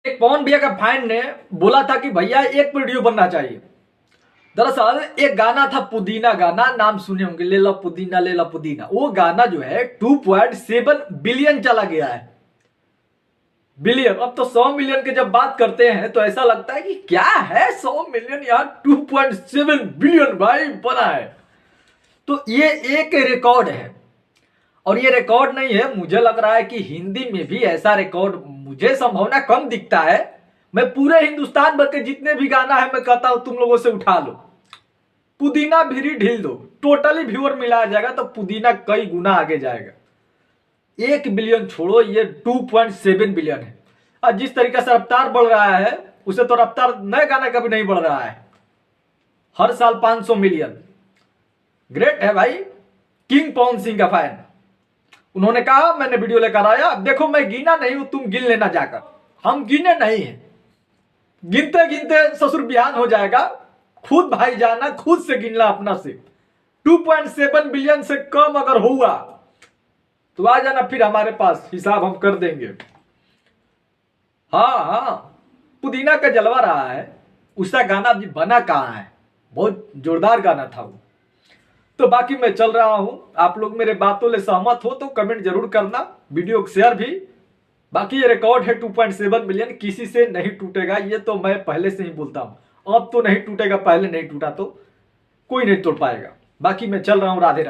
एक पवन भैया का फैन ने बोला था कि भैया एक वीडियो बनना चाहिए। दरअसल एक गाना था पुदीना गाना, नाम सुने होंगे, ले लो पुदीना ले लो पुदीना। वो गाना जो है 2.7 बिलियन चला गया है। बिलियन, अब तो 100 मिलियन की जब बात करते हैं तो ऐसा लगता है कि क्या है 100 मिलियन यार, 2.7 बिलियन भाई बना है। तो ये एक रिकॉर्ड है, और ये रिकॉर्ड नहीं है, मुझे लग रहा है कि हिंदी में भी ऐसा रिकॉर्ड मुझे संभावना कम दिखता है। मैं पूरे हिंदुस्तान भर के जितने भी गाना है मैं कहता हूं तुम लोगों से उठा लो, पुदीना भी ढील दो, टोटली व्यूअर मिलाया जाएगा तो पुदीना कई गुना आगे जाएगा। 1 बिलियन छोड़ो, ये 2.7 बिलियन है। और जिस तरीके से रफ्तार बढ़ रहा है उसे तो रफ्तार नए गाने का भी नहीं बढ़ रहा है। हर साल 500 मिलियन। ग्रेट है भाई, किंग पवन सिंह का फैन। उन्होंने कहा मैंने वीडियो लेकर आया, अब देखो मैं गिना नहीं हूं, तुम गिन लेना जाकर। हम गिने नहीं है, गिनते गिनते ससुर बिहान हो जाएगा। खुद भाई जाना, खुद से गिनना अपना से। 2.7 बिलियन से कम अगर हुआ तो आ जाना फिर हमारे पास, हिसाब हम कर देंगे। हाँ हाँ, पुदीना का जलवा रहा है। उसका गाना भी बना कहाँ है, बहुत जोरदार गाना था वो। तो बाकी मैं चल रहा हूं, आप लोग मेरे बातों से सहमत हो तो कमेंट जरूर करना, वीडियो को शेयर भी। बाकी ये रिकॉर्ड है 2.7 मिलियन, किसी से नहीं टूटेगा, ये तो मैं पहले से ही बोलता हूं। अब तो नहीं टूटेगा, पहले नहीं टूटा तो कोई नहीं तोड़ पाएगा। बाकी मैं चल रहा हूं, राधे राधे।